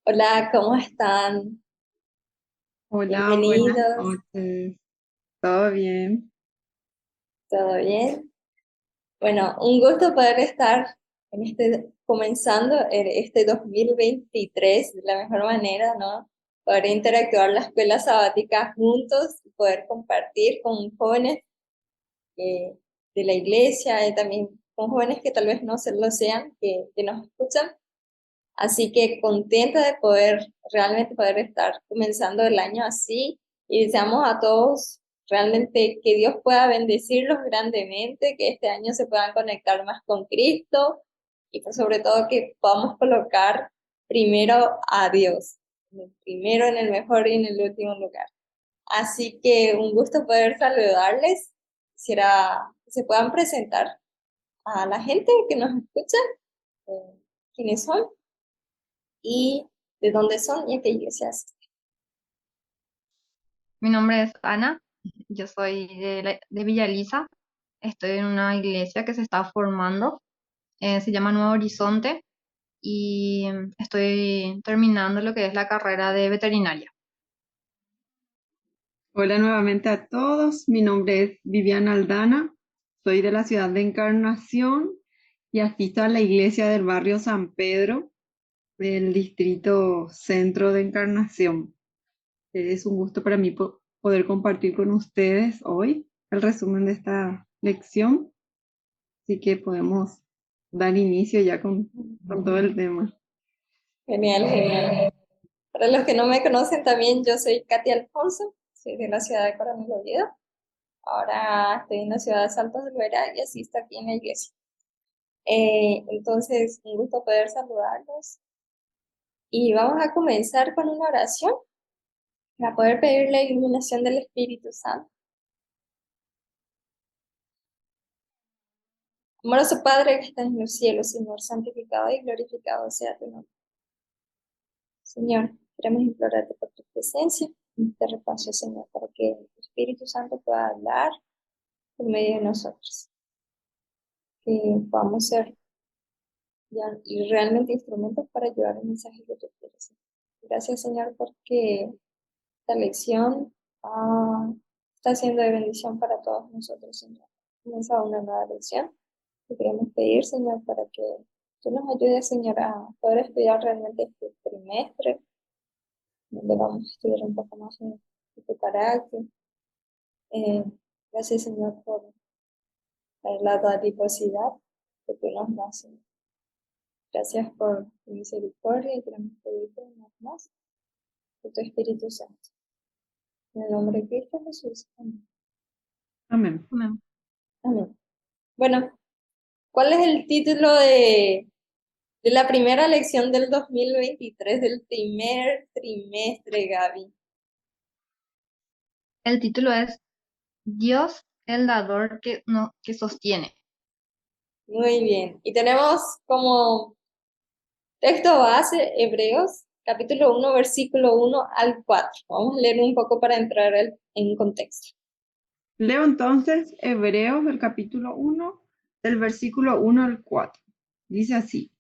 Hola, ¿cómo están? Hola, buenas Bienvenidos. noches. ¿Todo bien? ¿Todo bien? Bueno, un gusto poder estar comenzando este 2023 de la mejor manera, ¿no? Poder interactuar la escuela sabática juntos, poder compartir con jóvenes eh, de la iglesia y también con jóvenes que tal vez no se lo sean, que nos escuchan. Así que contenta de poder realmente poder estar comenzando el año así y deseamos a todos realmente que Dios pueda bendecirlos grandemente, que este año se puedan conectar más con Cristo y pues sobre todo que podamos colocar primero a Dios, en el primero, en el mejor y en el último lugar. Así que un gusto poder saludarles. Quisiera que se puedan presentar a la gente que nos escucha, eh, quiénes son y de dónde son y a qué iglesias. Mi nombre es Ana, yo soy de Villa Elisa, estoy en una iglesia que se está formando, se llama Nuevo Horizonte y estoy terminando lo que es la carrera de veterinaria. Hola nuevamente a todos, mi nombre es Viviana Aldana, soy de la ciudad de Encarnación y asisto a la iglesia del barrio San Pedro del distrito Centro de Encarnación. Es un gusto para mí poder compartir con ustedes hoy el resumen de esta lección, así que podemos dar inicio ya con todo el tema. Genial, genial. Para los que no me conocen también, yo soy Katia Alfonso, soy de la ciudad de Coronel Oviedo. Ahora estoy en la ciudad de Saltos del Vera y asisto aquí en la iglesia. Entonces, un gusto poder saludarlos. Y vamos a comenzar con una oración para poder pedir la iluminación del Espíritu Santo. Amoroso Padre que estás en los cielos, Señor, santificado y glorificado sea tu nombre. Señor, queremos implorarte por tu presencia en este repaso, Señor, para que el Espíritu Santo pueda hablar por medio de nosotros, que podamos ser y realmente instrumentos para llevar el mensaje que tú quieres. Gracias, Señor, porque esta lección está siendo de bendición para todos nosotros, Señor. Comienza una nueva lección. Te queremos pedir, Señor, para que tú nos ayudes, Señor, a poder estudiar realmente este trimestre, donde vamos a estudiar un poco más de tu carácter. Eh, Gracias, Señor, por la dadivosidad que tú nos das, Señor. Gracias por tu misericordia y queremos pedirte una vez más por tu Espíritu Santo. En el nombre de Cristo Jesús. Amén. Amén. Amén. Amén. Bueno, ¿cuál es el título de la primera lección del 2023 del primer trimestre, Gaby? El título es Dios, el dador que, no, que sostiene. Muy bien. Y tenemos como texto base Hebreos, capítulo 1 versículo 1 al 4. Vamos a leer un poco para entrar en contexto. Leo entonces Hebreos el capítulo 1, del versículo 1 al 4. Dice así: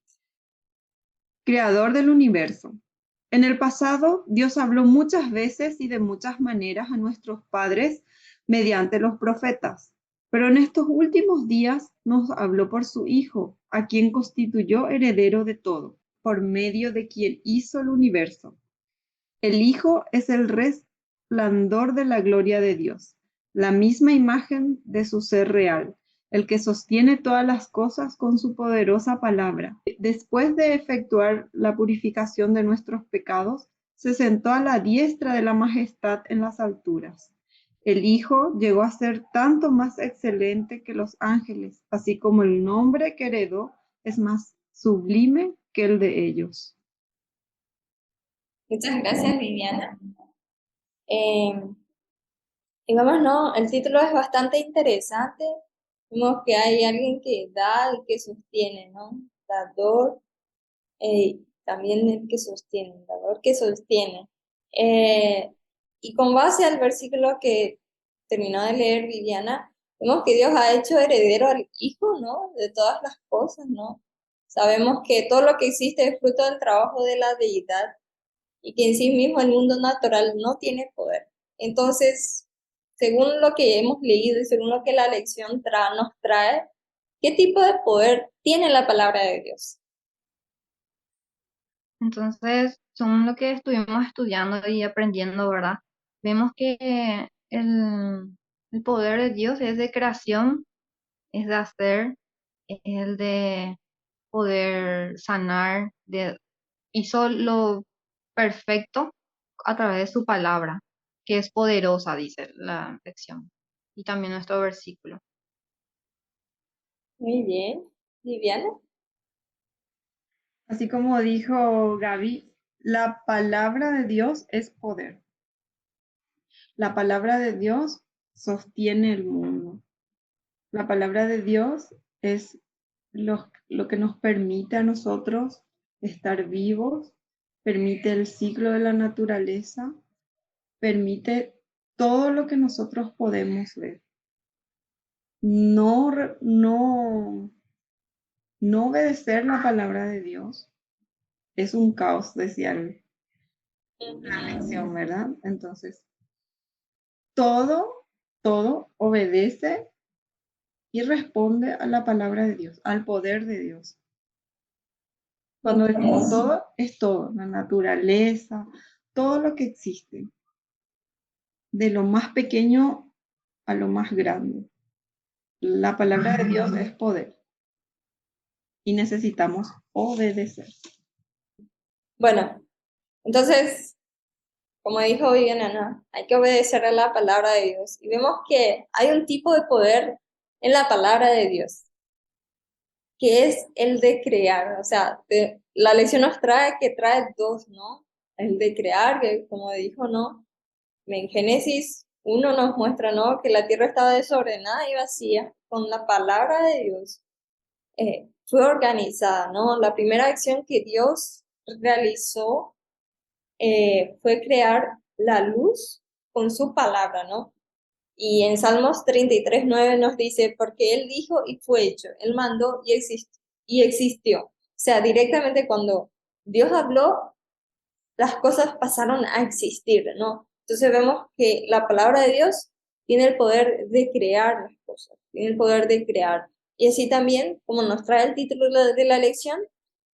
Creador del universo. En el pasado, Dios habló muchas veces y de muchas maneras a nuestros padres mediante los profetas, pero en estos últimos días nos habló por su Hijo, a quien constituyó heredero de todo, por medio de quien hizo el universo. El Hijo es el resplandor de la gloria de Dios, la misma imagen de su ser real, el que sostiene todas las cosas con su poderosa palabra. Después de efectuar la purificación de nuestros pecados, se sentó a la diestra de la majestad en las alturas. El Hijo llegó a ser tanto más excelente que los ángeles, así como el nombre que heredó es más sublime que el de ellos. Muchas gracias, Viviana. Eh, y vamos, no, el título es bastante interesante. Vemos que hay alguien que da y que sostiene, ¿no? Dador, también el que sostiene, el dador que sostiene. Eh, y con base al versículo que terminó de leer Viviana, vemos que Dios ha hecho heredero al Hijo, ¿no? De todas las cosas, ¿no? Sabemos que todo lo que existe es fruto del trabajo de la deidad. y que en sí mismo el mundo natural no tiene poder. Entonces, según lo que hemos leído y según lo que la lección nos trae, ¿qué tipo de poder tiene la palabra de Dios? Entonces, según lo que estuvimos estudiando y aprendiendo, ¿verdad? Vemos que el poder de Dios es de creación, es de hacer, es el de poder sanar, hizo lo perfecto a través de su palabra, que es poderosa, dice la lección. Y también nuestro versículo. Muy bien. Viviana. Así como dijo Gaby, la palabra de Dios es poder. La palabra de Dios sostiene el mundo. La palabra de Dios es lo que nos permite a nosotros estar vivos, permite el ciclo de la naturaleza, permite todo lo que nosotros podemos ver. No, no obedecer la palabra de Dios es un caos, decía la lección, ¿verdad? Entonces, todo, todo obedece y responde a la palabra de Dios, al poder de Dios. Cuando decimos todo, es todo, la naturaleza, todo lo que existe, de lo más pequeño a lo más grande. La palabra de Dios es poder y necesitamos obedecer. Bueno, entonces, como dijo Viviana, ¿no? Hay que obedecer a la palabra de Dios. Y vemos que hay un tipo de poder en la palabra de Dios, que es el de crear. O sea, la lección nos trae que trae dos, ¿no? El de crear, que como dijo, ¿no? En Génesis 1 nos muestra, ¿no? Que la tierra estaba desordenada y vacía. Con la palabra de Dios fue organizada, ¿no? La primera acción que Dios realizó fue crear la luz con su palabra, ¿no? Y en Salmos 33:9 nos dice, porque Él dijo y fue hecho, Él mandó y existió. O sea, directamente cuando Dios habló, las cosas pasaron a existir, ¿no? Entonces vemos que la palabra de Dios tiene el poder de crear las cosas, tiene el poder de crear. Y así también, como nos trae el título de la lección,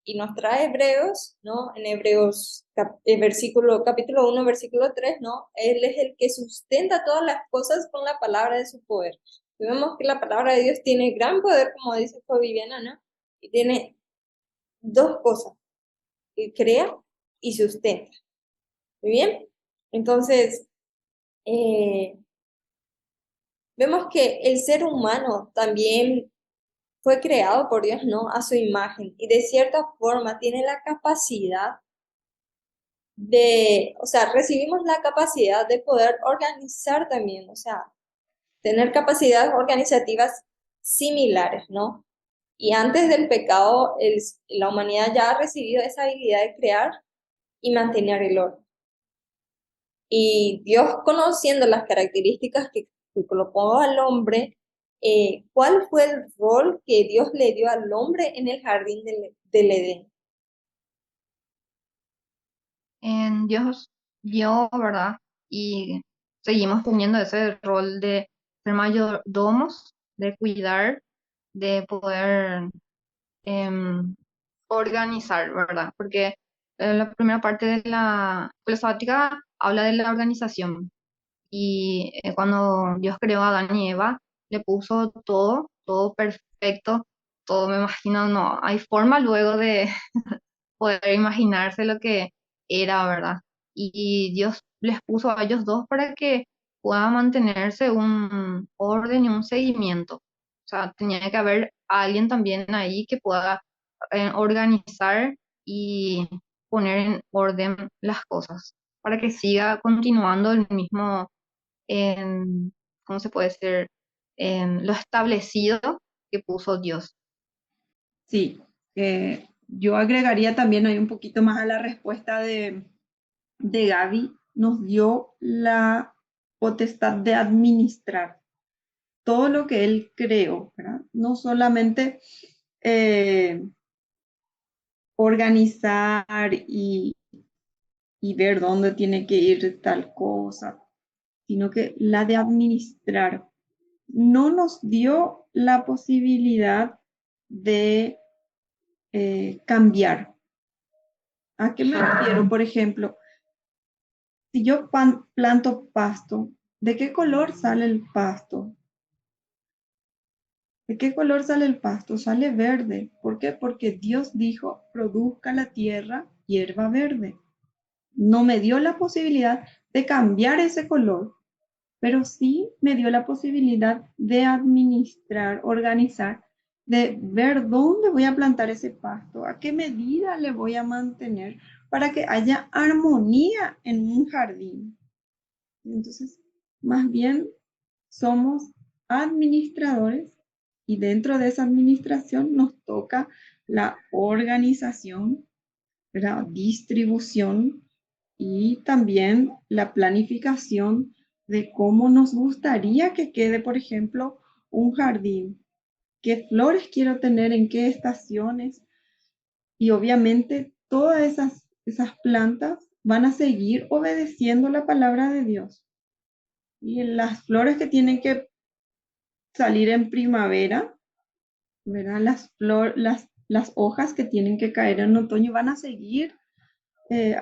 y nos trae Hebreos, ¿no? En Hebreos capítulo 1, versículo 3, ¿no? Él es el que sustenta todas las cosas con la palabra de su poder. Y vemos que la palabra de Dios tiene gran poder, como dice Viviana, ¿no? Y tiene dos cosas, que crea y sustenta. Muy bien. Entonces, eh, vemos que el ser humano también fue creado por Dios, ¿no? A su imagen y de cierta forma tiene la capacidad o sea, recibimos la capacidad de poder organizar también, o sea, tener capacidades organizativas similares, ¿no? Y antes del pecado, la humanidad ya ha recibido esa habilidad de crear y mantener el orden. Y Dios, conociendo las características que colocó al hombre, ¿cuál fue el rol que Dios le dio al hombre en el jardín del Edén? En Dios dio, ¿verdad? Y seguimos teniendo ese rol de ser mayordomos, de cuidar, de poder em, organizar, ¿verdad? Porque la primera parte de la escuela sabática habla de la organización. Y cuando Dios creó a Adán y Eva, le puso todo, todo perfecto, todo, me imagino, no, hay forma luego de poder imaginarse lo que era, ¿verdad? Y Dios les puso a ellos dos para que pueda mantenerse un orden y un seguimiento. O sea, tenía que haber alguien también ahí que pueda organizar y poner en orden las cosas para que siga continuando el mismo, ¿cómo se puede decir? En lo establecido que puso Dios. Sí, yo agregaría también ahí un poquito más a la respuesta de Gaby. Nos dio la potestad de administrar todo lo que él creó, ¿verdad? No solamente organizar y ver dónde tiene que ir tal cosa, sino que la de administrar. No nos dio la posibilidad de cambiar. ¿A qué me refiero? Por ejemplo, si yo planto pasto, ¿de qué color sale el pasto? ¿De qué color sale el pasto? Sale verde. ¿Por qué? Porque Dios dijo, produzca la tierra hierba verde. No me dio la posibilidad de cambiar ese color, pero sí me dio la posibilidad de administrar, organizar, de ver dónde voy a plantar ese pasto, a qué medida le voy a mantener para que haya armonía en un jardín. Entonces, más bien somos administradores y dentro de esa administración nos toca la organización, la distribución y también la planificación de cómo nos gustaría que quede, por ejemplo, un jardín, qué flores quiero tener en qué estaciones y obviamente todas esas plantas van a seguir obedeciendo la palabra de Dios. Y las flores que tienen que salir en primavera, ¿verdad? Las hojas que tienen que caer en otoño van a seguir eh,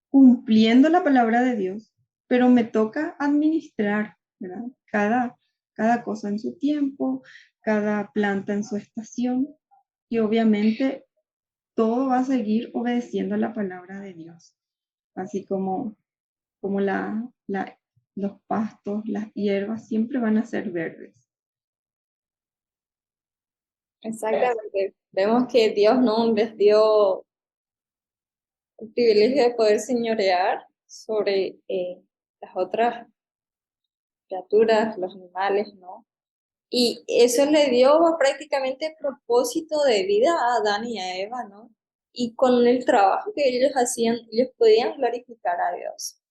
cumpliendo la palabra de Dios, pero me toca administrar, ¿verdad? Cada cosa en su tiempo, cada planta en su estación, y obviamente todo va a seguir obedeciendo la palabra de Dios, así como los pastos, las hierbas siempre van a ser verdes. Exactamente. Vemos que Dios no les dio el privilegio de poder señorear sobre las otras criaturas, los animales, ¿no? Y eso le dio prácticamente propósito de vida a Adán y a Eva, ¿no? Y con el trabajo que ellos hacían, ellos podían glorificar a Dios.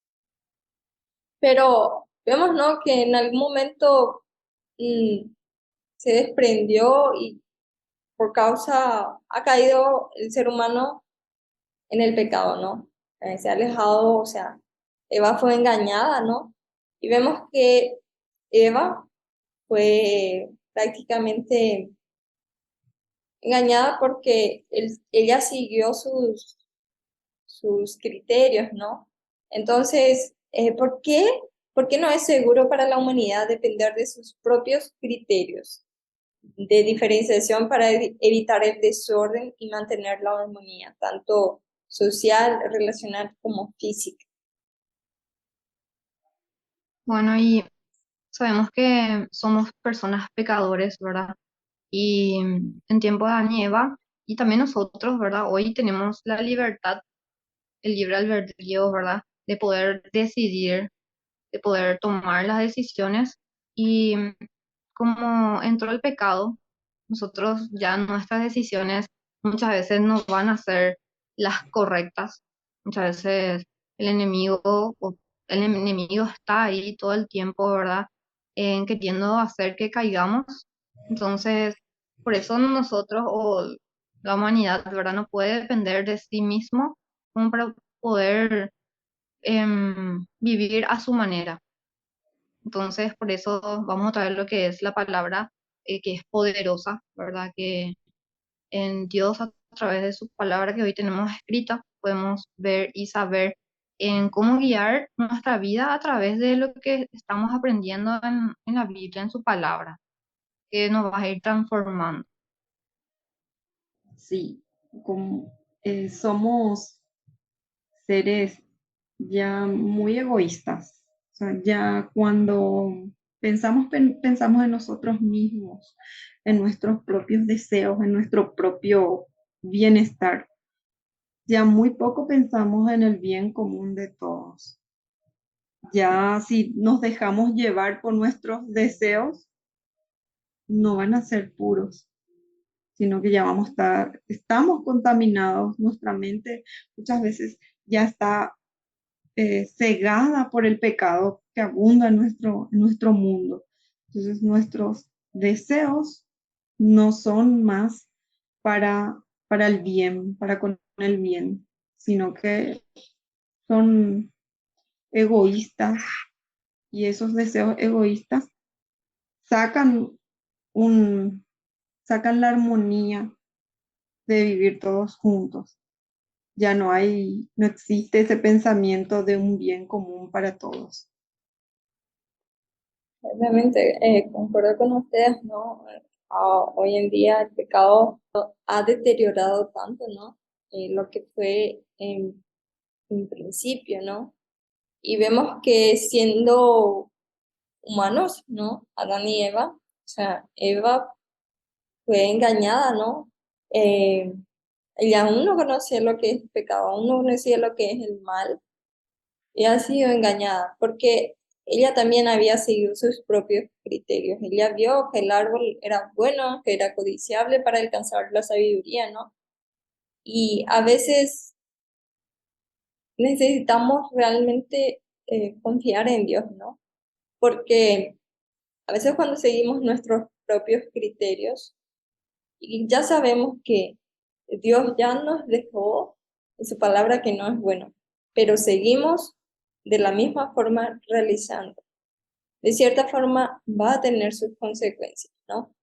Pero vemos, ¿no? Que en algún momento mm, se desprendió y por causa, ha caído el ser humano en el pecado, ¿no? Se ha alejado, o sea, Eva fue engañada, ¿no? Y vemos que Eva fue prácticamente engañada porque ella siguió sus criterios, ¿no? Entonces, ¿por qué? ¿Por qué no es seguro para la humanidad depender de sus propios criterios de diferenciación para evitar el desorden y mantener la armonía, tanto social, relacional como física? Bueno, y sabemos que somos personas pecadores, ¿verdad? Y en tiempo de Adán y Eva, y también nosotros, ¿verdad? Hoy tenemos la libertad, el libre albedrío, ¿verdad? De poder decidir, de poder tomar las decisiones. Y como entró el pecado, nosotros ya nuestras decisiones muchas veces no van a ser las correctas. Muchas veces el enemigo, el enemigo está ahí todo el tiempo, ¿verdad? Queriendo hacer que caigamos. Entonces, por eso nosotros o la humanidad, ¿verdad? No puede depender de sí mismo como para poder vivir a su manera. Entonces, por eso vamos a traer lo que es la palabra, que es poderosa, ¿verdad? Que en Dios, a través de su palabra que hoy tenemos escrita, podemos ver y saber en cómo guiar nuestra vida a través de lo que estamos aprendiendo en la Biblia, en su palabra, que nos va a ir transformando. Sí, somos seres ya muy egoístas. O sea, ya cuando pensamos en nosotros mismos, en nuestros propios deseos, en nuestro propio bienestar. Ya muy poco pensamos en el bien común de todos. Ya si nos dejamos llevar por nuestros deseos, no van a ser puros, sino que ya estamos contaminados, nuestra mente muchas veces ya está cegada por el pecado que abunda en nuestro mundo. Entonces nuestros deseos no son más para el bien, para con el bien, sino que son egoístas y esos deseos egoístas sacan un, sacan la armonía de vivir todos juntos. Ya no existe ese pensamiento de un bien común para todos. Realmente concuerdo con ustedes, ¿no? Hoy en día el pecado ha deteriorado tanto, ¿no? Lo que fue en principio, ¿no? Y vemos que siendo humanos, ¿no? Adán y Eva, o sea, Eva fue engañada, ¿no? Eh, Ella aún no conocía lo que es pecado, aún no conocía lo que es el mal, y ha sido engañada, porque ella también había seguido sus propios criterios. Ella vio que el árbol era bueno, que era codiciable para alcanzar la sabiduría, ¿no? Y a veces necesitamos realmente confiar en Dios, ¿no? Porque a veces cuando seguimos nuestros propios criterios, y ya sabemos que Dios ya nos dejó en su palabra que no es bueno, pero seguimos de la misma forma realizando. De cierta forma va a tener sus consecuencias, ¿no?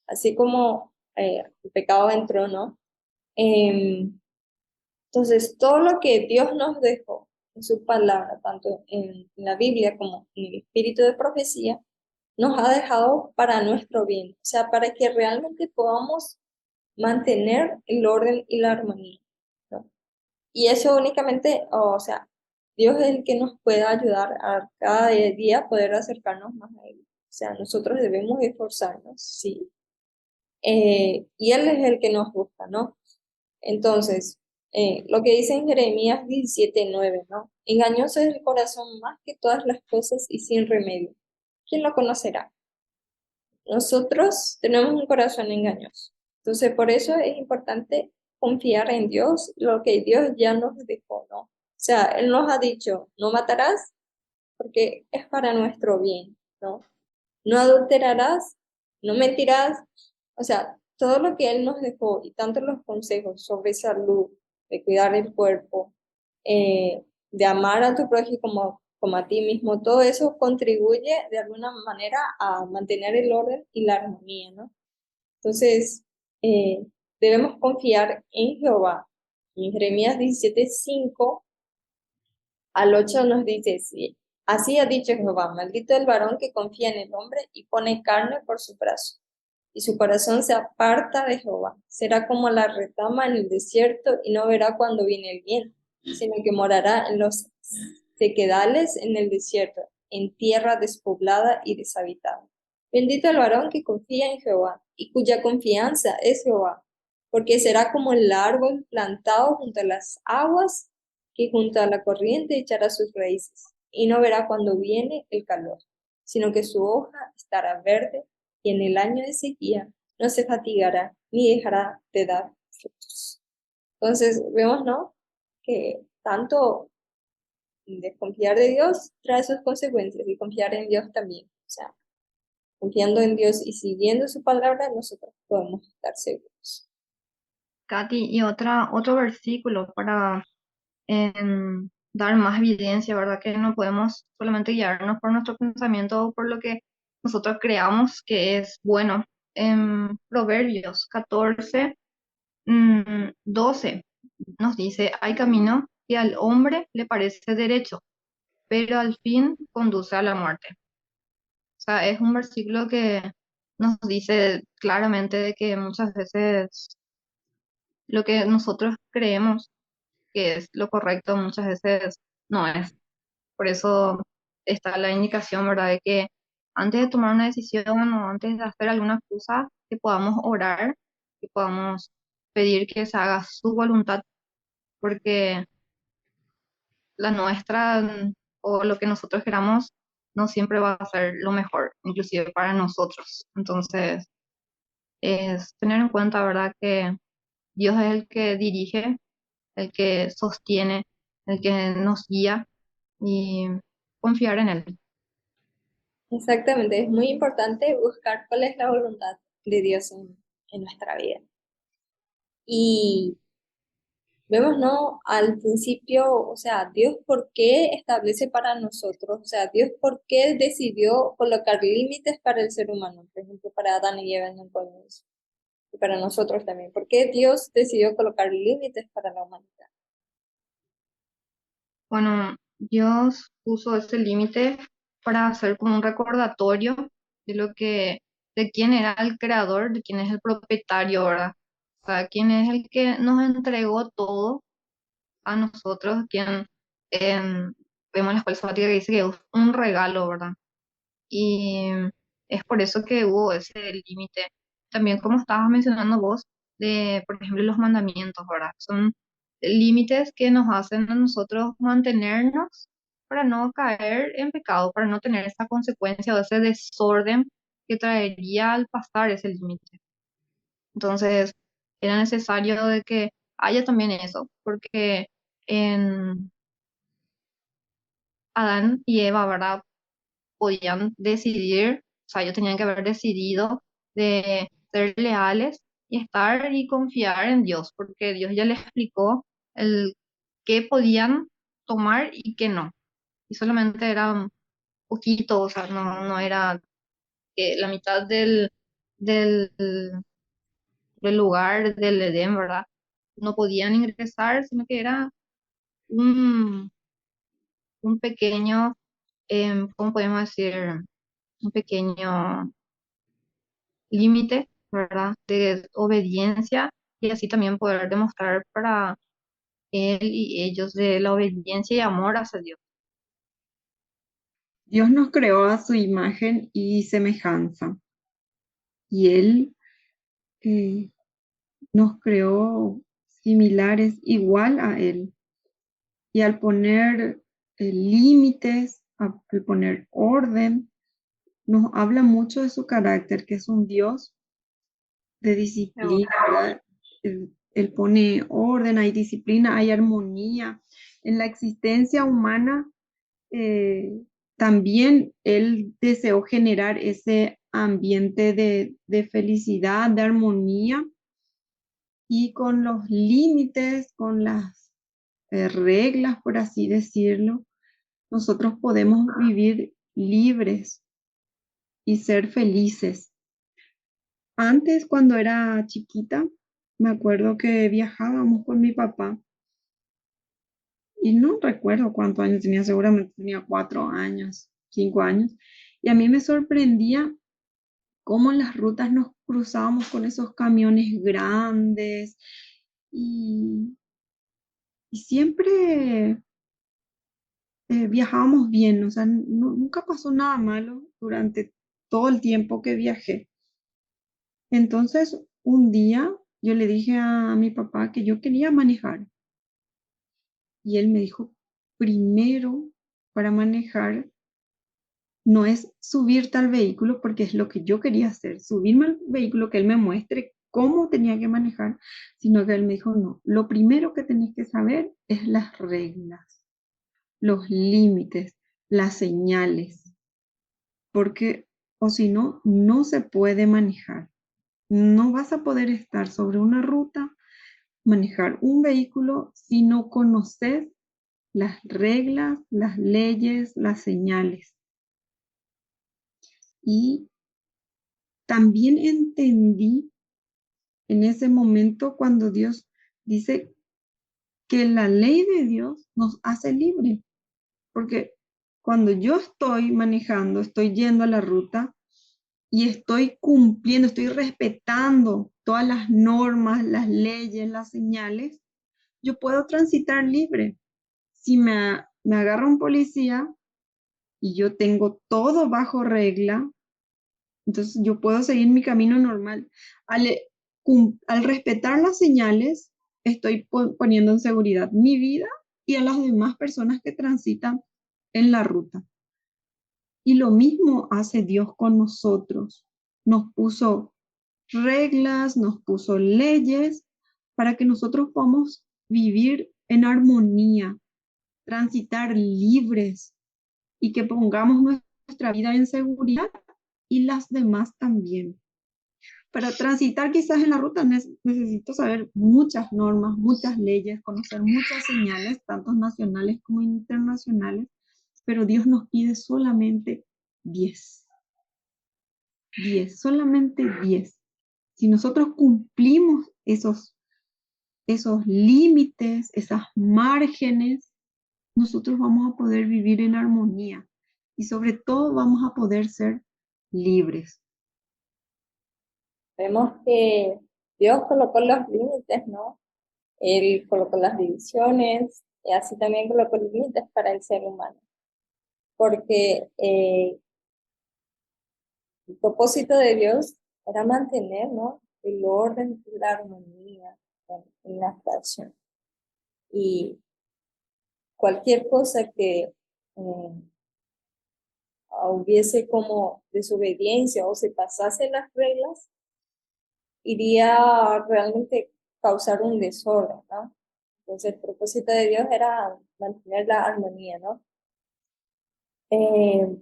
Así como el pecado entró, ¿no? Em, entonces, todo lo que Dios nos dejó en su palabra, tanto en la Biblia como en el espíritu de profecía, nos ha dejado para nuestro bien, o sea, para que realmente podamos mantener el orden y la armonía, ¿no? Y eso únicamente, o sea, Dios es el que nos puede ayudar a cada día poder acercarnos más a Él. O sea, nosotros debemos esforzarnos, sí. Y Él es el que nos busca, ¿no? Entonces, lo que dice en Jeremías 17:9, ¿no? Engañoso es el corazón más que todas las cosas y sin remedio. ¿Quién lo conocerá? Nosotros tenemos un corazón engañoso. Entonces, por eso es importante confiar en Dios, lo que Dios ya nos dejó, ¿no? O sea, Él nos ha dicho, no matarás porque es para nuestro bien, ¿no? No adulterarás, no mentirás. O sea, todo lo que Él nos dejó y tanto los consejos sobre salud, de cuidar el cuerpo, de amar a tu prójimo como a ti mismo, todo eso contribuye de alguna manera a mantener el orden y la armonía, ¿no? Entonces, eh, debemos confiar en Jehová. En Jeremías 17:5 al 8 nos dice, sí, así ha dicho Jehová, maldito el varón que confía en el hombre y pone carne por su brazo, y su corazón se aparta de Jehová. Será como la retama en el desierto y no verá cuando viene el bien, sino que morará en los sequedales en el desierto, en tierra despoblada y deshabitada. Bendito el varón que confía en Jehová y cuya confianza es Jehová, porque será como el árbol plantado junto a las aguas que junto a la corriente echará sus raíces, y no verá cuando viene el calor, sino que su hoja estará verde, y en el año de sequía no se fatigará ni dejará de dar frutos. Entonces, vemos, ¿no? Que tanto desconfiar de Dios trae sus consecuencias y confiar en Dios también. O sea, confiando en Dios y siguiendo su palabra, nosotros podemos estar seguros. Katy, y otro versículo para dar más evidencia, ¿verdad? Que no podemos solamente guiarnos por nuestro pensamiento o por lo que nosotros creamos que es bueno. En Proverbios 14, 12 nos dice, hay camino que al hombre le parece derecho, pero al fin conduce a la muerte. O sea, es un versículo que nos dice claramente de que muchas veces lo que nosotros creemos que es lo correcto muchas veces no es. Por eso está la indicación, ¿verdad? De que antes de tomar una decisión o antes de hacer alguna cosa, que podamos orar, que podamos pedir que se haga su voluntad, porque la nuestra o lo que nosotros queramos no siempre va a ser lo mejor, inclusive para nosotros. Entonces, es tener en cuenta, ¿verdad? Que Dios es el que dirige, el que sostiene, el que nos guía y confiar en Él. Exactamente, es muy importante buscar cuál es la voluntad de Dios en nuestra vida. Y Vemos, ¿no? Al principio, o sea, Dios por qué establece para nosotros, o sea, Dios por qué decidió colocar límites para el ser humano, por ejemplo, para Adán y Eva en el comienzo, y para nosotros también. ¿Por qué Dios decidió colocar límites para la humanidad? Bueno, Dios puso ese límite para hacer como un recordatorio de de quién era el creador, de quién es el propietario, ¿verdad? O sea, quién es el que nos entregó todo a nosotros, quien vemos en la escuela sabática que dice que es un regalo, ¿verdad? Y es por eso que hubo ese límite. También como estabas mencionando vos, de, por ejemplo, los mandamientos, ¿verdad? Son límites que nos hacen a nosotros mantenernos para no caer en pecado, para no tener esa consecuencia o ese desorden que traería al pasar ese límite. Entonces, era necesario de que haya también eso, porque en Adán y Eva, ¿verdad? Podían decidir, o sea, ellos tenían que haber decidido de ser leales y estar y confiar en Dios, porque Dios ya les explicó el qué podían tomar y qué no. Y solamente era un poquito, o sea, no era la mitad del, del lugar del Edén, ¿verdad? No podían ingresar, sino que era un, un pequeño, ¿cómo podemos decir? Un pequeño límite, ¿verdad? De obediencia y así también poder demostrar para él y ellos de la obediencia y amor hacia Dios. Dios nos creó a su imagen y semejanza, y Él eh, nos creó similares, igual a Él. Y al poner límites, al poner orden, nos habla mucho de su carácter, que es un Dios de Pero, disciplina, ¿verdad? Él pone orden, hay disciplina, hay armonía. En la existencia humana, eh, también Él deseó generar ese ambiente de felicidad, de armonía, y con los límites, con las reglas, por así decirlo, nosotros podemos vivir libres y ser felices. Antes, cuando era chiquita, me acuerdo que viajábamos con mi papá y no recuerdo cuántos años tenía, seguramente tenía 4 años, 5 años, y a mí me sorprendía cómo en las rutas nos cruzábamos con esos camiones grandes y, y siempre viajábamos bien, o sea, nunca pasó nada malo durante todo el tiempo que viajé. Entonces, un día yo le dije a mi papá que yo quería manejar y él me dijo, primero para manejar no es subirte al vehículo porque es lo que yo quería hacer, subirme al vehículo que él me muestre cómo tenía que manejar, sino que él me dijo, no, lo primero que tenés que saber es las reglas, los límites, las señales, porque o si no, no se puede manejar. No vas a poder estar sobre una ruta, manejar un vehículo si no conoces las reglas, las leyes, las señales. Y también entendí en ese momento cuando Dios dice que la ley de Dios nos hace libre, porque cuando yo estoy manejando, estoy yendo a la ruta y estoy cumpliendo, estoy respetando todas las normas, las leyes, las señales, yo puedo transitar libre. Si me agarra un policía y yo tengo todo bajo regla, entonces yo puedo seguir mi camino normal. Al respetar las señales, estoy poniendo en seguridad mi vida y a las demás personas que transitan en la ruta. Y lo mismo hace Dios con nosotros. Nos puso reglas, nos puso leyes para que nosotros podamos vivir en armonía, transitar libres y que pongamos nuestra vida en seguridad y las demás también. Para transitar quizás en la ruta necesito saber muchas normas, muchas leyes, conocer muchas señales, tanto nacionales como internacionales, pero Dios nos pide solamente 10. 10, solamente 10. Si nosotros cumplimos esos límites, esas márgenes, nosotros vamos a poder vivir en armonía y sobre todo vamos a poder ser libres. Vemos que Dios colocó los límites, ¿no? Él colocó las divisiones y así también colocó límites para el ser humano, porque el propósito de Dios era mantener, ¿no? El orden y la armonía en la creación. Y cualquier cosa que hubiese como desobediencia o se pasase las reglas, iría realmente causar un desorden, ¿no? Entonces el propósito de Dios era mantener la armonía, ¿no? Eh,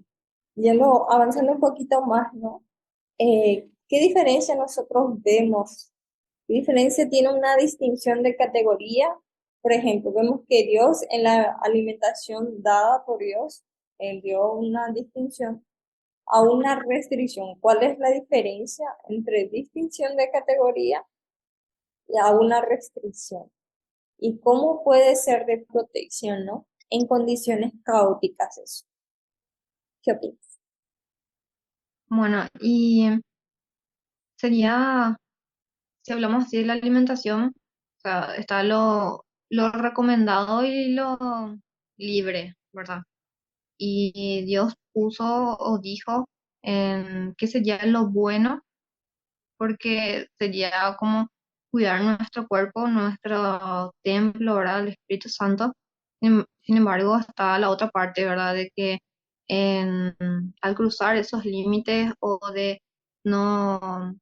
avanzando un poquito más, ¿no? ¿Qué diferencia nosotros vemos? ¿Qué diferencia tiene una distinción de categoría? Por ejemplo, vemos que Dios en la alimentación dada por Dios, Él dio una distinción a una restricción. ¿Cuál es la diferencia entre distinción de categoría y a una restricción? ¿Y cómo puede ser de protección, ¿no? En condiciones caóticas eso. ¿Qué opinas? Bueno, y sería, si hablamos así de la alimentación, o sea, está lo recomendado y lo libre, ¿verdad? Y Dios puso o dijo qué sería lo bueno, porque sería como cuidar nuestro cuerpo, nuestro templo, ¿verdad? El Espíritu Santo. Sin embargo, está la otra parte, ¿verdad? De que al cruzar esos límites o de no,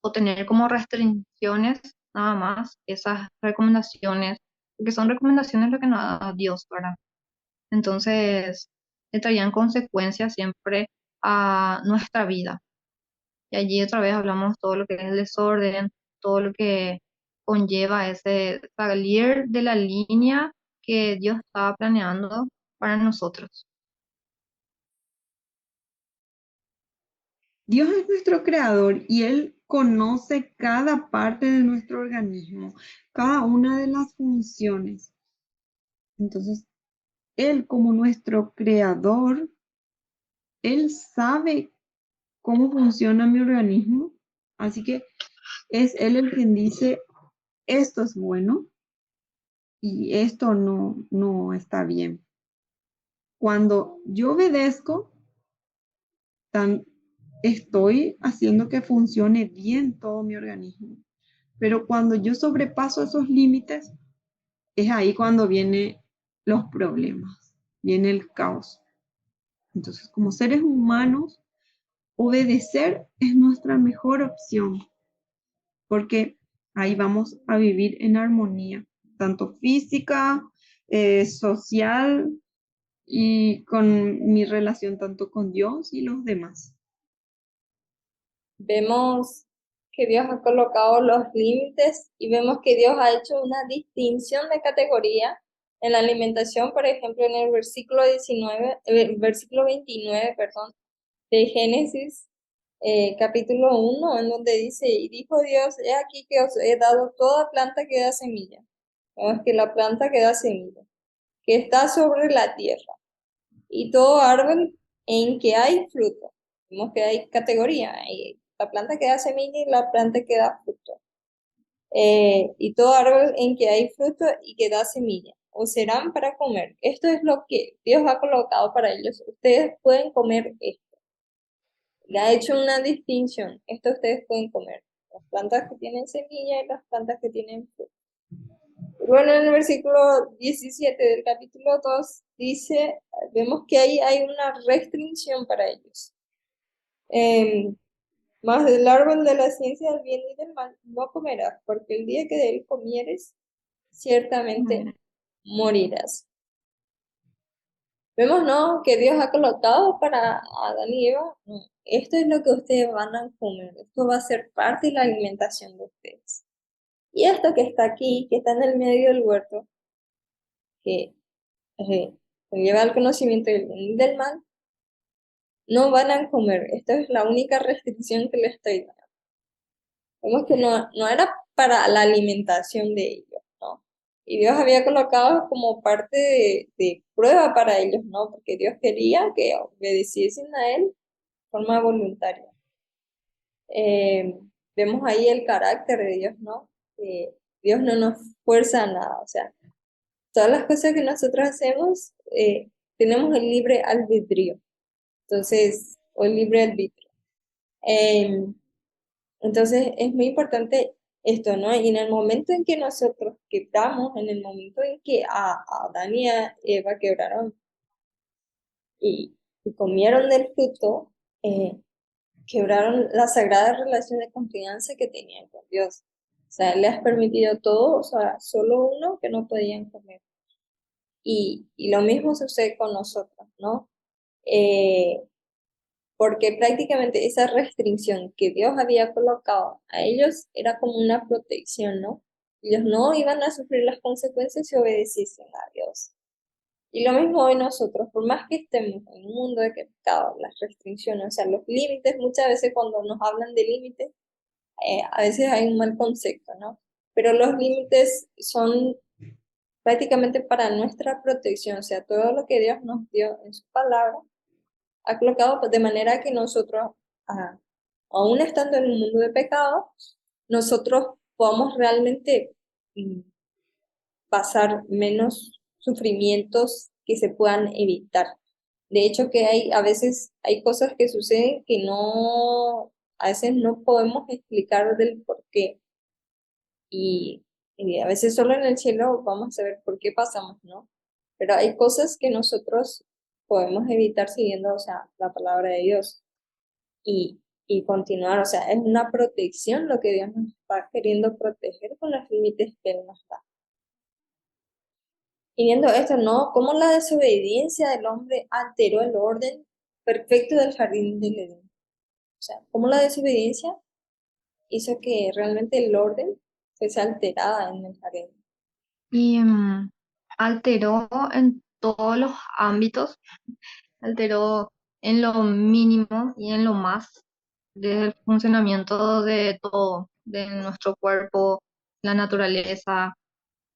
o tener como restricciones nada más, esas recomendaciones, porque son recomendaciones lo que nos da Dios, ¿verdad? Entonces, le traían consecuencias siempre a nuestra vida. Y allí otra vez hablamos todo lo que es el desorden, todo lo que conlleva ese salir de la línea que Dios estaba planeando para nosotros. Dios es nuestro creador y Él conoce cada parte de nuestro organismo, cada una de las funciones. Entonces, Él como nuestro creador, Él sabe cómo funciona mi organismo. Así que es Él el quien dice, esto es bueno y esto no está bien. Cuando yo obedezco, estoy haciendo que funcione bien todo mi organismo. Pero cuando yo sobrepaso esos límites, es ahí cuando vienen los problemas, viene el caos. Entonces, como seres humanos, obedecer es nuestra mejor opción, porque ahí vamos a vivir en armonía, tanto física, social y con mi relación tanto con Dios y los demás. Vemos que Dios ha colocado los límites y vemos que Dios ha hecho una distinción de categoría en la alimentación, por ejemplo, en el versículo 19, el versículo 29, perdón, de Génesis, capítulo 1, en donde dice, y dijo Dios, he aquí que os he dado toda planta que da semilla. Vemos que la planta que da semilla, que está sobre la tierra, y todo árbol en que hay fruto. Vemos que hay categoría, hay la planta que da semilla y la planta que da fruto. Y todo árbol en que hay fruto y que da semilla, o serán para comer. Esto es lo que Dios ha colocado para ellos. Ustedes pueden comer esto. Le ha hecho una distinción. Esto ustedes pueden comer. Las plantas que tienen semilla y las plantas que tienen fruto. Bueno, en el versículo 17 del capítulo 2 dice, vemos que ahí hay una restricción para ellos. Más del árbol de la ciencia del bien y del mal no comerás, porque el día que de él comieres, ciertamente morirás. Vemos, ¿no? Que Dios ha colocado para Adán y Eva. No, esto es lo que ustedes van a comer. Esto va a ser parte de la alimentación de ustedes. Y esto que está aquí, que está en el medio del huerto, que eh, lleva al conocimiento del bien y del mal, no van a comer. Esta es la única restricción que les estoy dando. Vemos que no era para la alimentación de ellos, ¿no? Y Dios había colocado como parte de prueba para ellos, ¿no? Porque Dios quería que obedeciesen a Él de forma voluntaria. Eh, Vemos ahí el carácter de Dios, ¿no? Dios no nos fuerza a nada, o sea, todas las cosas que nosotros hacemos, tenemos el libre albedrío, entonces, o el libre arbitrio. Eh, entonces, es muy importante esto, ¿no? Y en el momento en que nosotros quebramos, en el momento en que a Adán y a Eva quebraron y comieron del fruto, eh, quebraron la sagrada relación de confianza que tenían con Dios. O sea, Él les ha permitido todo, o sea, solo uno que no podían comer. Y lo mismo sucede con nosotros, ¿no? Eh, Porque prácticamente esa restricción que Dios había colocado a ellos era como una protección, ¿no? Ellos no iban a sufrir las consecuencias si obedeciesen a Dios. Y lo mismo hoy nosotros, por más que estemos en un mundo de pecado, las restricciones, o sea, los límites, muchas veces cuando nos hablan de límites, a veces hay un mal concepto, ¿no? Pero los límites son prácticamente para nuestra protección, o sea, todo lo que Dios nos dio en su palabra ha colocado de manera que nosotros, ah, aún estando en un mundo de pecado, nosotros podamos realmente mm, pasar menos sufrimientos que se puedan evitar. De hecho, que a veces hay cosas que suceden que a veces no podemos explicar del por qué. Y, y a veces solo en el cielo vamos a saber por qué pasamos, ¿no? Pero hay cosas que nosotros podemos evitar siguiendo, o sea, la palabra de Dios y continuar, o sea, es una protección lo que Dios nos está queriendo proteger con los límites que Él nos da. Y viendo esto, ¿no? Cómo la desobediencia del hombre alteró el orden perfecto del jardín del Edén. O sea, cómo la desobediencia hizo que realmente el orden fuese alterada en el jardín. Y alteró en todos los ámbitos, alteró en lo mínimo y en lo más, desde el funcionamiento de todo, de nuestro cuerpo, la naturaleza,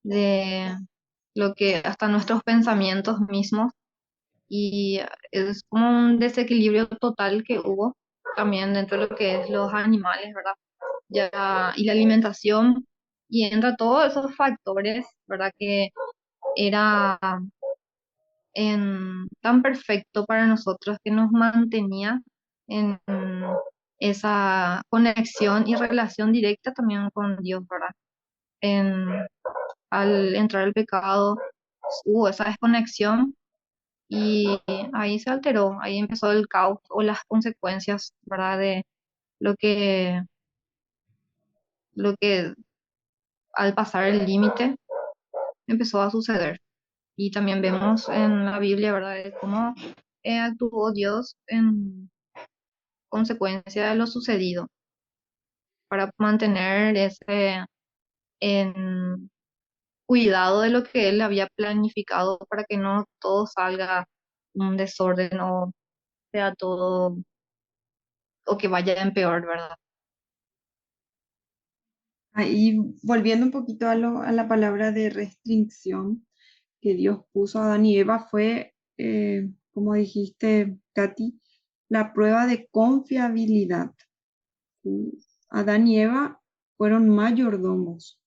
de lo que hasta nuestros pensamientos mismos. Y es como un desequilibrio total que hubo también dentro de lo que es los animales, ¿verdad? Ya, y la alimentación, y entra todos esos factores, ¿verdad? Que era tan perfecto para nosotros, que nos mantenía en esa conexión y relación directa también con Dios, ¿verdad? En, Al entrar el pecado, hubo esa desconexión y ahí se alteró, ahí empezó el caos o las consecuencias, ¿verdad? De lo que, lo que al pasar el límite empezó a suceder. Y también vemos en la Biblia, ¿verdad? De cómo actuó Dios en consecuencia de lo sucedido para mantener ese en cuidado de lo que Él había planificado para que no todo salga un desorden o sea todo o que vaya en peor, ¿verdad? Ahí, volviendo un poquito a la palabra de restricción que Dios puso a Adán y Eva, fue, como dijiste, Katy, la prueba de confiabilidad. ¿Sí? Adán y Eva fueron mayordomos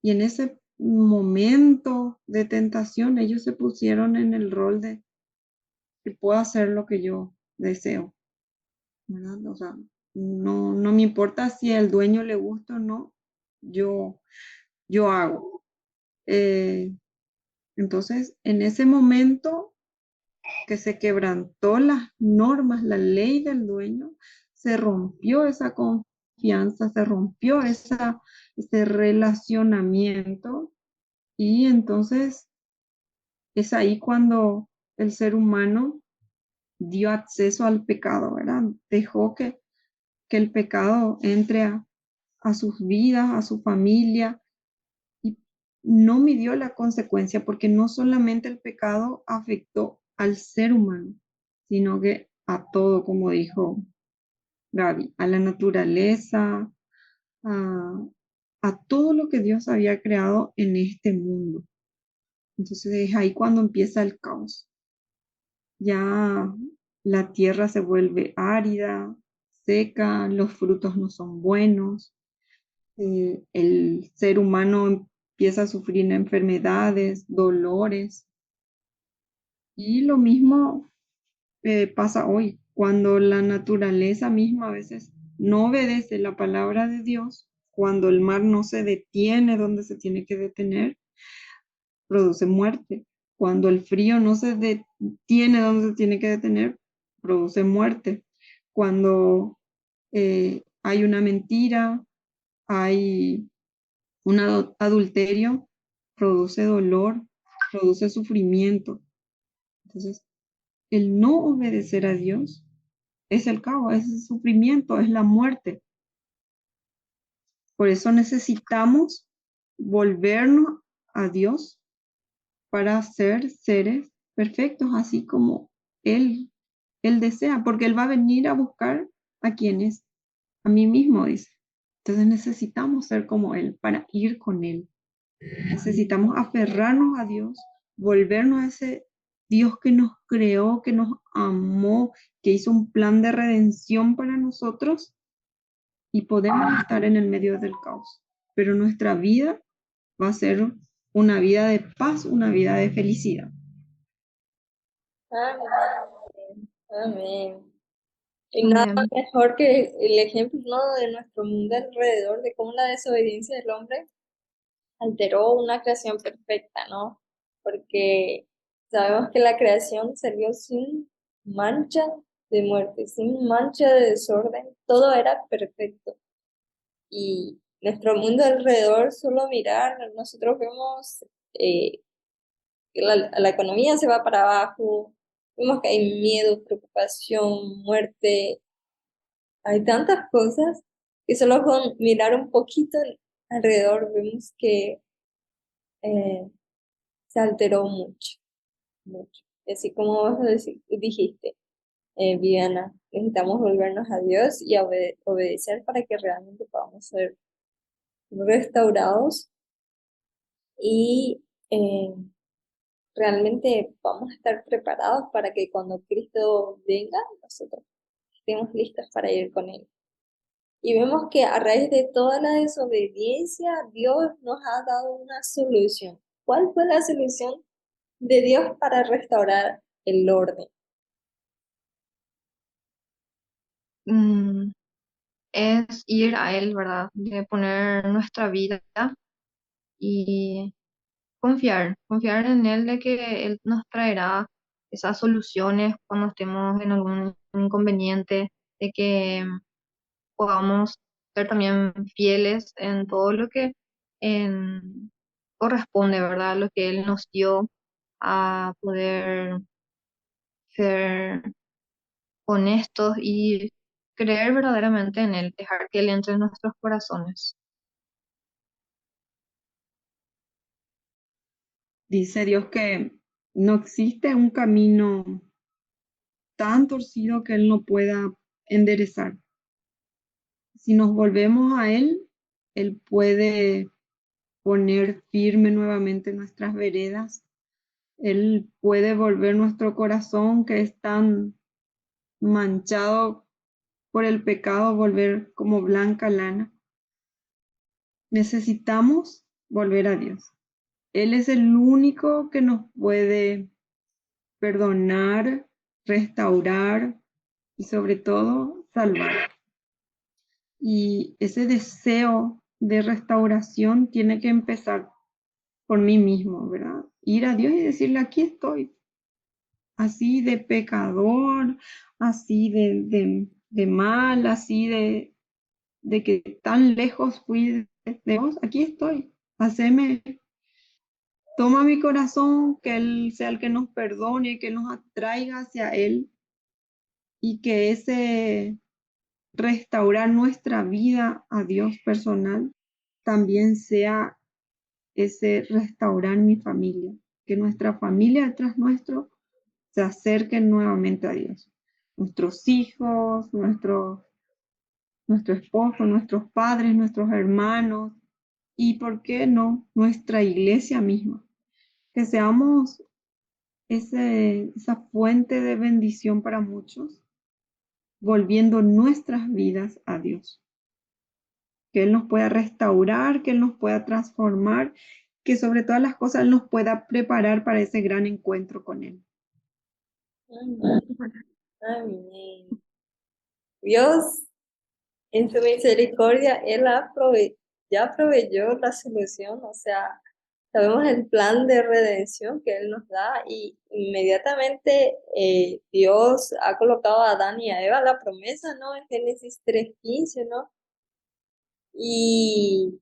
y en ese momento de tentación ellos se pusieron en el rol de que puedo hacer lo que yo deseo, ¿verdad? O sea, no me importa si al dueño le gusta o no, yo, yo hago. Eh, entonces, en ese momento que se quebrantó las normas, la ley del dueño, se rompió esa confianza, se rompió ese relacionamiento y entonces es ahí cuando el ser humano dio acceso al pecado, ¿verdad? Dejó que el pecado entre a sus vidas, a su familia, y no midió la consecuencia, porque no solamente el pecado afectó al ser humano, sino que a todo, como dijo Gaby, a la naturaleza, a, a todo lo que Dios había creado en este mundo. Entonces es ahí cuando empieza el caos. Ya la tierra se vuelve árida, seca, los frutos no son buenos, el ser humano empieza a sufrir enfermedades, dolores, y lo mismo pasa hoy, cuando la naturaleza misma a veces no obedece la palabra de Dios, cuando el mar no se detiene donde se tiene que detener, produce muerte. Cuando el frío no se detiene donde se tiene que detener, produce muerte. Cuando hay una mentira, hay un adulterio, produce dolor, produce sufrimiento. Entonces, el no obedecer a Dios es el caos, es el sufrimiento, es la muerte. Por eso necesitamos volvernos a Dios para ser seres perfectos, así como Él desea, porque Él va a venir a buscar a quienes, a mí mismo, dice. Entonces necesitamos ser como Él para ir con Él. Necesitamos aferrarnos a Dios, volvernos a ese Dios que nos creó, que nos amó, que hizo un plan de redención para nosotros, y podemos estar en el medio del caos. Pero nuestra vida va a ser una vida de paz, una vida de felicidad. Amén. Amén. Y nada Amén. mejor que el ejemplo, ¿no?, de nuestro mundo alrededor, de cómo la desobediencia del hombre alteró una creación perfecta, ¿no? Porque sabemos que la creación salió sin mancha de muerte, sin mancha de desorden, todo era perfecto. Y nuestro mundo alrededor, solo mirar, nosotros vemos que la economía se va para abajo, vemos que hay miedo, preocupación, muerte, hay tantas cosas que solo con mirar un poquito alrededor vemos que eh, se alteró mucho, mucho. Y así como vos dijiste, Viviana, necesitamos volvernos a Dios y a obedecer para que realmente podamos ser restaurados y realmente vamos a estar preparados para que cuando Cristo venga, nosotros estemos listos para ir con Él. Y vemos que a raíz de toda la desobediencia, Dios nos ha dado una solución. ¿Cuál fue la solución de Dios para restaurar el orden? Mm, es ir a Él, ¿verdad? De poner nuestra vida y confiar en Él de que Él nos traerá esas soluciones cuando estemos en algún inconveniente, de que podamos ser también fieles en todo lo que en- corresponde, ¿verdad? Lo que Él nos dio a poder ser honestos y creer verdaderamente en Él, dejar que Él entre en nuestros corazones. Dice Dios que no existe un camino tan torcido que Él no pueda enderezar. Si nos volvemos a Él, Él puede poner firme nuevamente nuestras veredas. Él puede volver nuestro corazón, que es tan manchado por el pecado, volver como blanca lana. Necesitamos volver a Dios. Él es el único que nos puede perdonar, restaurar y sobre todo salvar. Y ese deseo de restauración tiene que empezar por mí mismo, ¿verdad? Ir a Dios y decirle, aquí estoy, así de pecador, así de mal, así de que tan lejos fui de vos, aquí estoy, haceme Toma mi corazón, que Él sea el que nos perdone, que nos atraiga hacia Él y que ese restaurar nuestra vida a Dios personal también sea ese restaurar mi familia, que nuestra familia detrás nuestro se acerquen nuevamente a Dios. Nuestros hijos, nuestro esposo, nuestros padres, nuestros hermanos y, ¿por qué no?, nuestra iglesia misma. Que seamos esa fuente de bendición para muchos, volviendo nuestras vidas a Dios. Que Él nos pueda restaurar, que Él nos pueda transformar, que sobre todas las cosas Él nos pueda preparar para ese gran encuentro con Él. Amén. Amén. Dios, en su misericordia, ya proveyó la solución, o sea, sabemos el plan de redención que Él nos da y inmediatamente Dios ha colocado a Adán y a Eva la promesa, ¿no? En Génesis 3:15, ¿no? Y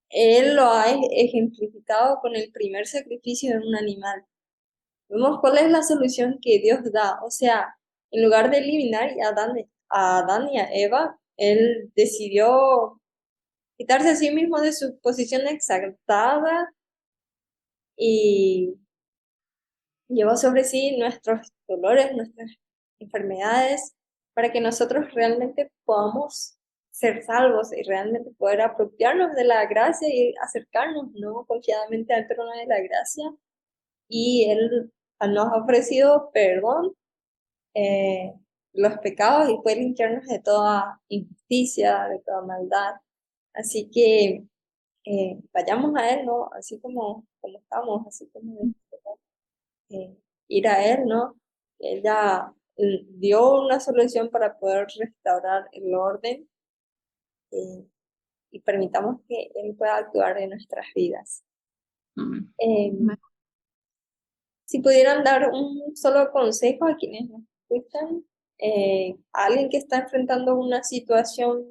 Él lo ha ejemplificado con el primer sacrificio de un animal. Vemos cuál es la solución que Dios da. O sea, en lugar de eliminar a Adán y a Eva, Él decidió quitarse a sí mismo de su posición exaltada y llevó sobre sí nuestros dolores, nuestras enfermedades, para que nosotros realmente podamos ser salvos y realmente poder apropiarnos de la gracia y acercarnos, ¿no?, confiadamente al trono de la gracia. Y Él nos ha ofrecido perdón eh, los pecados y puede limpiarnos de toda injusticia, de toda maldad. Así que vayamos a Él, ¿no? Así como estamos, así como eh, ir a Él, ¿no? Él ya dio una solución para poder restaurar el orden eh, y permitamos que Él pueda actuar en nuestras vidas. Amén. Eh, si pudieran dar un solo consejo a quienes nos escuchan, a alguien que está enfrentando una situación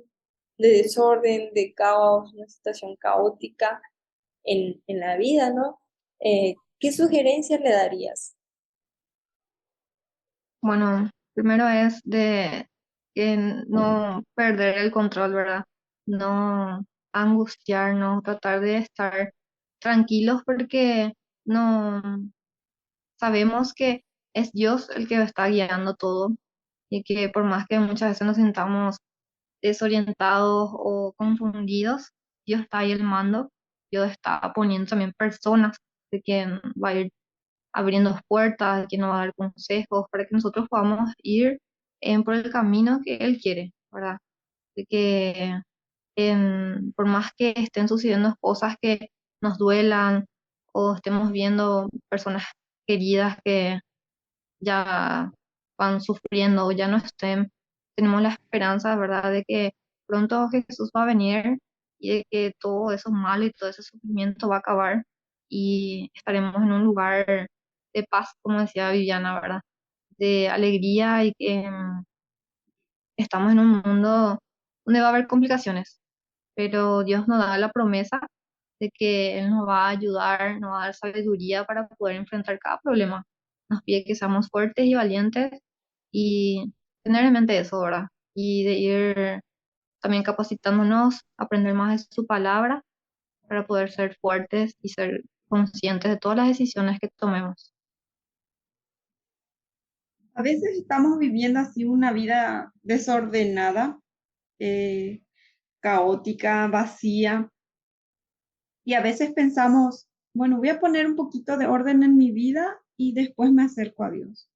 de desorden, de caos, una situación caótica en la vida, ¿no? ¿Qué sugerencias le darías? Bueno, primero es de que no perder el control, ¿verdad? No angustiarnos, tratar de estar tranquilos porque no sabemos que es Dios el que está guiando todo y que por más que muchas veces nos sintamos desorientados o confundidos, Dios está ahí al mando, Dios está poniendo también personas de quien va a ir abriendo puertas, de quien nos va a dar consejos para que nosotros podamos ir por el camino que Él quiere, ¿verdad? De que por más que estén sucediendo cosas que nos duelan o estemos viendo personas queridas que ya van sufriendo o ya no estén, tenemos la esperanza, ¿verdad?, de que pronto Jesús va a venir y de que todo eso mal y todo ese sufrimiento va a acabar y estaremos en un lugar de paz, como decía Viviana, ¿verdad?, de alegría y que estamos en un mundo donde va a haber complicaciones, pero Dios nos da la promesa de que Él nos va a ayudar, nos va a dar sabiduría para poder enfrentar cada problema. Nos pide que seamos fuertes y valientes y tener en mente eso, ¿verdad? Y de ir también capacitándonos, aprender más de su palabra para poder ser fuertes y ser conscientes de todas las decisiones que tomemos. A veces estamos viviendo así una vida desordenada, eh, caótica, vacía, y a veces pensamos, bueno, voy a poner un poquito de orden en mi vida y después me acerco a Dios.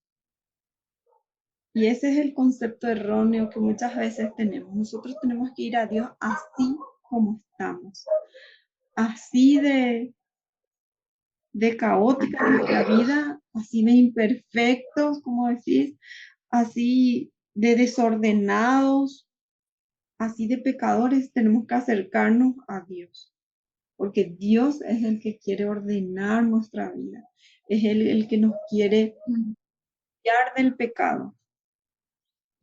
Y ese es el concepto erróneo que muchas veces tenemos. Nosotros tenemos que ir a Dios así como estamos, así de caótica nuestra vida, así de imperfectos, como decís, así de desordenados, así de pecadores, tenemos que acercarnos a Dios, porque Dios es el que quiere ordenar nuestra vida, es el que nos quiere Mm. guiar del pecado.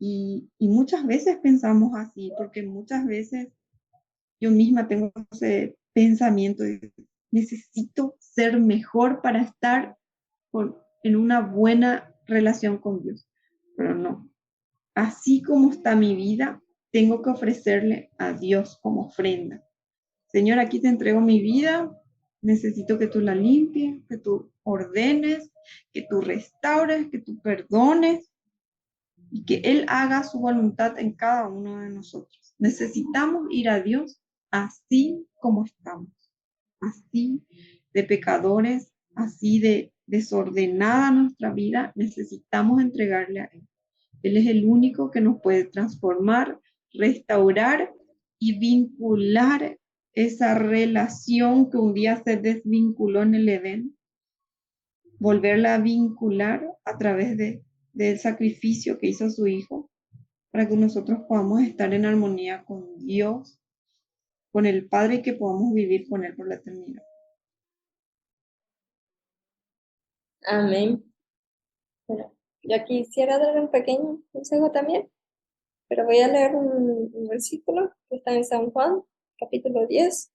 Y muchas veces pensamos así, porque muchas veces yo misma tengo ese pensamiento necesito ser mejor para estar en una buena relación con Dios. Pero no, así como está mi vida, tengo que ofrecerle a Dios como ofrenda. Señor, aquí te entrego mi vida, necesito que tú la limpies, que tú ordenes, que tú restaures, que tú perdones y que Él haga su voluntad en cada uno de nosotros. Necesitamos ir a Dios así como estamos, así de pecadores, así de desordenada nuestra vida, necesitamos entregarle a Él. Él es el único que nos puede transformar, restaurar y vincular esa relación que un día se desvinculó en el Edén, volverla a vincular a través del sacrificio que hizo su Hijo, para que nosotros podamos estar en armonía con Dios, con el Padre y que podamos vivir con Él por la eternidad. Amén. Bueno, yo quisiera dar un pequeño consejo también, pero voy a leer un versículo que está en San Juan, capítulo 10,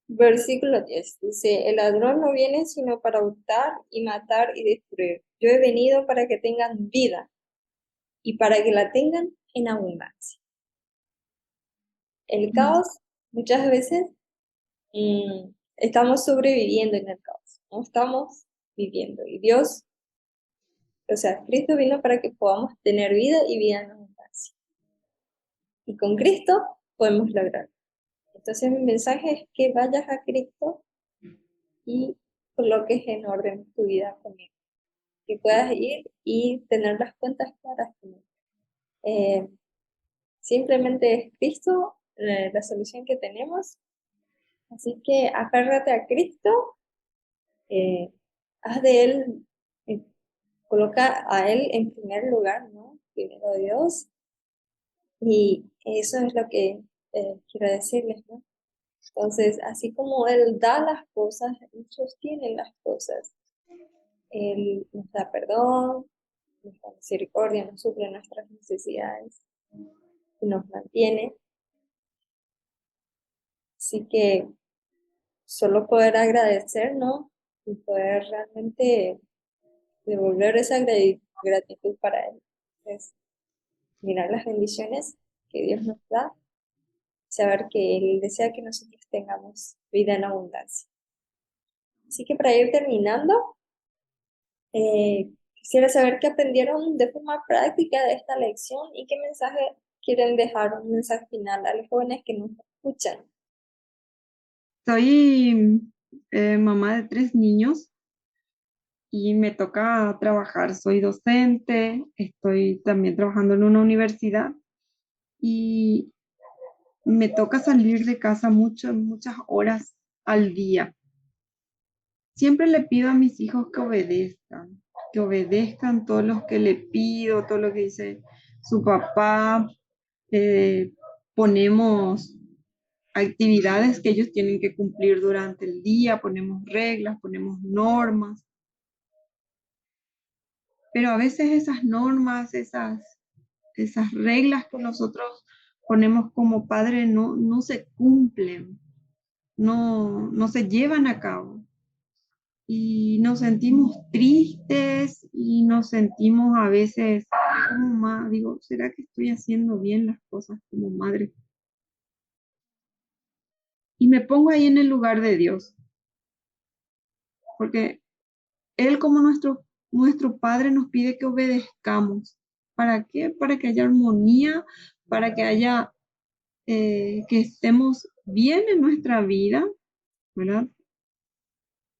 versículo 10. Dice, el ladrón no viene sino para hurtar y matar y destruir. Yo he venido para que tengan vida y para que la tengan en abundancia. El caos, muchas veces estamos sobreviviendo en el caos, no estamos viviendo. Y Dios, o sea, Cristo vino para que podamos tener vida y vida en abundancia. Y con Cristo podemos lograrlo. Entonces mi mensaje es que vayas a Cristo y coloques en orden tu vida con Él. Que puedas ir y tener las cuentas claras con Él. Simplemente es Cristo la solución que tenemos. Así que aférrate a Cristo, haz de Él, coloca a Él en primer lugar, ¿no? Primero Dios. Y eso es lo que quiero decirles, ¿no? Entonces, así como Él da las cosas, Él sostiene las cosas. Él nos da perdón, nos da misericordia, nos suple nuestras necesidades y nos mantiene. Así que solo poder agradecer, ¿no? Y poder realmente devolver esa gratitud para Él. Es mirar las bendiciones que Dios nos da, saber que Él desea que nosotros tengamos vida en abundancia. Así que para ir terminando, quisiera saber qué aprendieron de forma práctica de esta lección y qué mensaje quieren dejar, un mensaje final a los jóvenes que nos escuchan. Soy mamá de 3 niños y me toca trabajar. Soy docente, estoy también trabajando en una universidad y me toca salir de casa muchas horas al día. Siempre le pido a mis hijos que obedezcan todo lo que le pido, todo lo que dice su papá. Ponemos actividades que ellos tienen que cumplir durante el día, ponemos reglas, ponemos normas. Pero a veces esas normas, esas reglas que nosotros ponemos como padre no se cumplen, no se llevan a cabo. Y nos sentimos tristes y nos sentimos a veces, digo, ¿será que estoy haciendo bien las cosas como madre? Y me pongo ahí en el lugar de Dios, porque Él como nuestro Padre nos pide que obedezcamos. ¿Para qué? Para que haya armonía, para que haya, que estemos bien en nuestra vida, ¿verdad?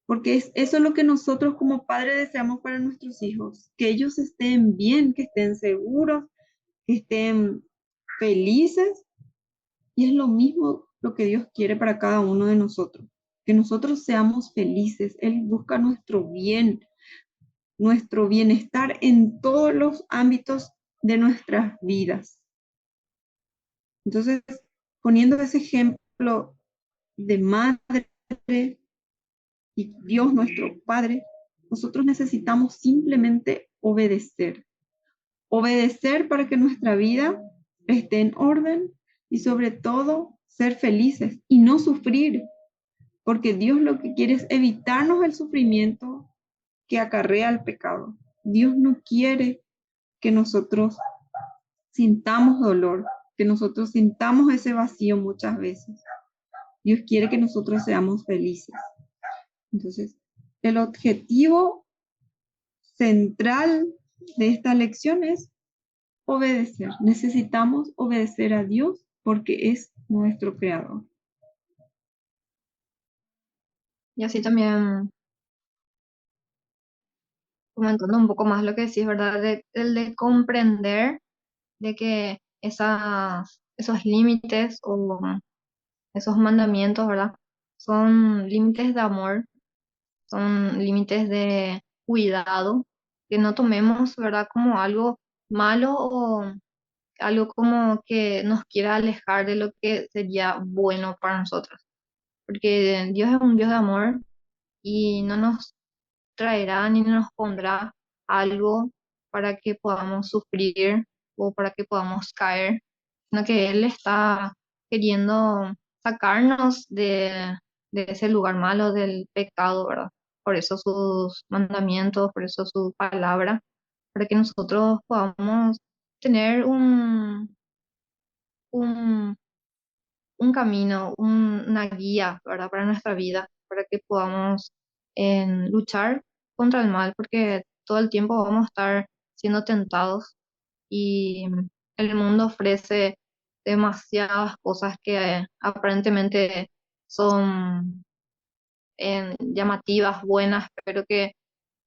Porque eso es lo que nosotros como padres deseamos para nuestros hijos, que ellos estén bien, que estén seguros, que estén felices. Y es lo mismo lo que Dios quiere para cada uno de nosotros, que nosotros seamos felices. Él busca nuestro bien, nuestro bienestar en todos los ámbitos de nuestras vidas. Entonces, poniendo ese ejemplo de madre y Dios nuestro Padre, nosotros necesitamos simplemente obedecer. Obedecer para que nuestra vida esté en orden y sobre todo ser felices y no sufrir. porque Dios lo que quiere es evitarnos el sufrimiento que acarrea el pecado. Dios no quiere que nosotros sintamos dolor, que nosotros sintamos ese vacío muchas veces. Dios quiere que nosotros seamos felices. Entonces, el objetivo central de esta lección es obedecer. Necesitamos obedecer a Dios porque es nuestro creador. Y así también, comentando un poco más lo que decís, ¿verdad? El de comprender de que esos límites o esos mandamientos, ¿verdad? Son límites de amor, son límites de cuidado, que no tomemos, ¿verdad? Como algo malo o algo como que nos quiera alejar de lo que sería bueno para nosotros. Porque Dios es un Dios de amor y no nos traerá ni nos pondrá algo para que podamos sufrir o para que podamos caer, sino que Él está queriendo sacarnos de ese lugar malo del pecado, ¿verdad? Por eso sus mandamientos, por eso su palabra, para que nosotros podamos tener un, un camino, una guía, ¿verdad? Para nuestra vida, para que podamos luchar contra el mal, porque todo el tiempo vamos a estar siendo tentados y el mundo ofrece demasiadas cosas que aparentemente son llamativas, buenas, pero que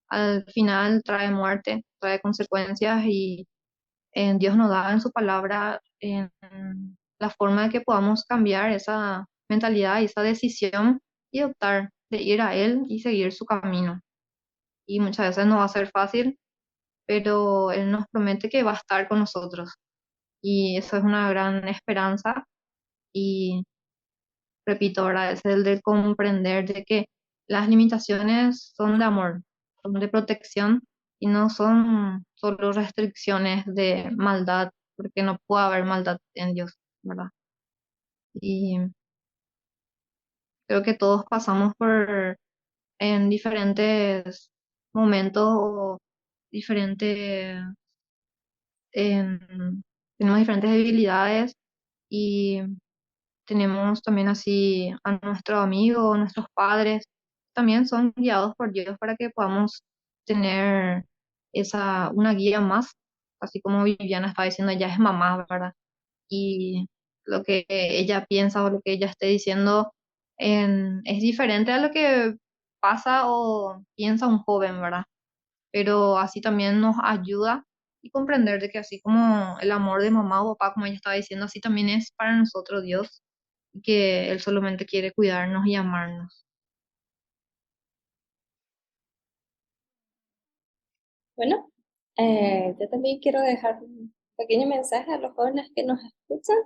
al final trae muerte, trae consecuencias y Dios nos da en su palabra en la forma de que podamos cambiar esa mentalidad y esa decisión y optar de ir a Él y seguir su camino. Y muchas veces no va a ser fácil, pero Él nos promete que va a estar con nosotros. Y eso es una gran esperanza. Y repito, ¿verdad? Es el de comprender de que las limitaciones son de amor, son de protección y no son solo restricciones de maldad, porque no puede haber maldad en Dios, ¿verdad? Y creo que todos pasamos por en diferentes momentos o diferentes, tenemos diferentes debilidades y tenemos también así a nuestros amigos, nuestros padres, también son guiados por Dios para que podamos tener una guía más, así como Viviana está diciendo, ella es mamá, ¿verdad? Y lo que ella piensa o lo que ella esté diciendo es diferente a lo que pasa o piensa un joven, ¿verdad? Pero así también nos ayuda y comprender de que así como el amor de mamá o papá, como ella estaba diciendo, así también es para nosotros Dios y que Él solamente quiere cuidarnos y amarnos. Bueno, yo también quiero dejar un pequeño mensaje a los jóvenes que nos escuchan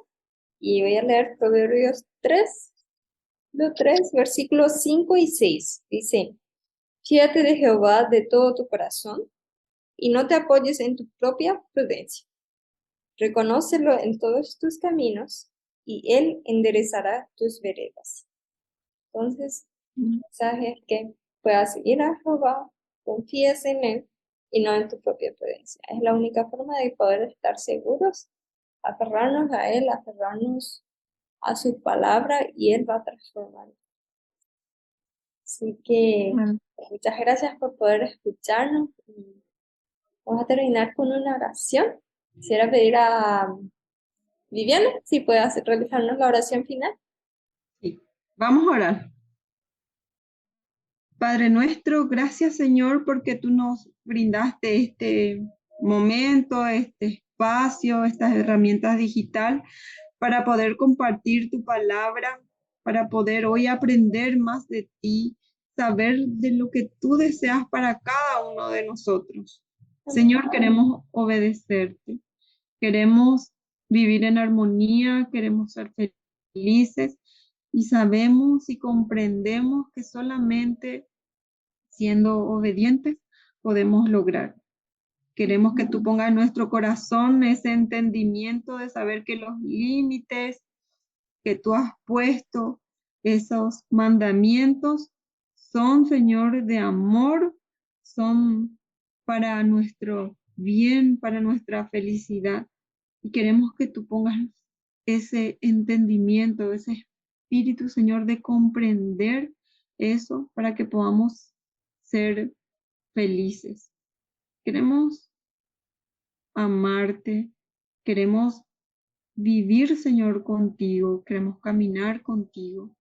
y voy a leer Proverbios 3, capítulo 3, versículos 5 y 6. Dice, fíate de Jehová de todo tu corazón y no te apoyes en tu propia prudencia. Reconócelo en todos tus caminos y Él enderezará tus veredas. Entonces, el mensaje es que puedas seguir a Jehová, confíes en Él y no en tu propia prudencia. Es la única forma de poder estar seguros, aferrarnos a Él, aferrarnos a su palabra y Él va a transformar. Así que Amén. muchas gracias por poder escucharnos. Y vamos a terminar con una oración. Quisiera pedir a Viviana si puede realizarnos la oración final. Sí. Vamos a orar. Padre nuestro, gracias Señor porque tú nos brindaste este momento, este espacio, estas herramientas digitales para poder compartir tu palabra, para poder hoy aprender más de ti, saber de lo que tú deseas para cada uno de nosotros. Señor, queremos obedecerte, queremos vivir en armonía, queremos ser felices y sabemos y comprendemos que solamente siendo obedientes podemos lograr. Queremos que tú pongas en nuestro corazón ese entendimiento de saber que los límites que tú has puesto esos mandamientos son, Señor, de amor, son para nuestro bien, para nuestra felicidad. Y queremos que tú pongas ese entendimiento, ese espíritu, Señor, de comprender eso para que podamos ser felices. Queremos amarte, queremos vivir, Señor, contigo, queremos caminar contigo,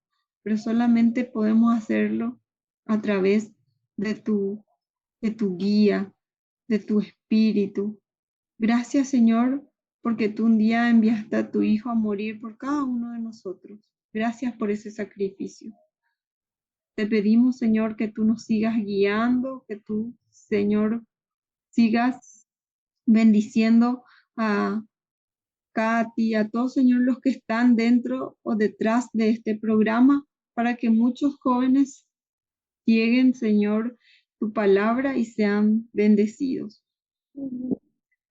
pero solamente podemos hacerlo a través de tu guía, de tu espíritu. Gracias, Señor, porque tú un día enviaste a tu Hijo a morir por cada uno de nosotros. Gracias por ese sacrificio. Te pedimos, Señor, que tú nos sigas guiando, que tú, Señor, sigas bendiciendo a Katy, a todos, Señor, los que están dentro o detrás de este programa, para que muchos jóvenes lleguen, Señor, tu palabra y sean bendecidos. Ujú.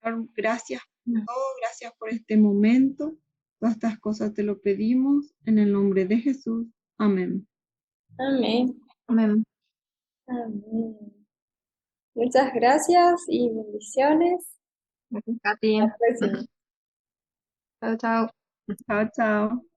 Señor, gracias por todo, gracias por este momento. Todas estas cosas te lo pedimos en el nombre de Jesús. Amén. Amén. Amén. Amén. Muchas gracias y bendiciones. Gracias, Katy. Hasta la próxima. Chao, chao. Chao, chao.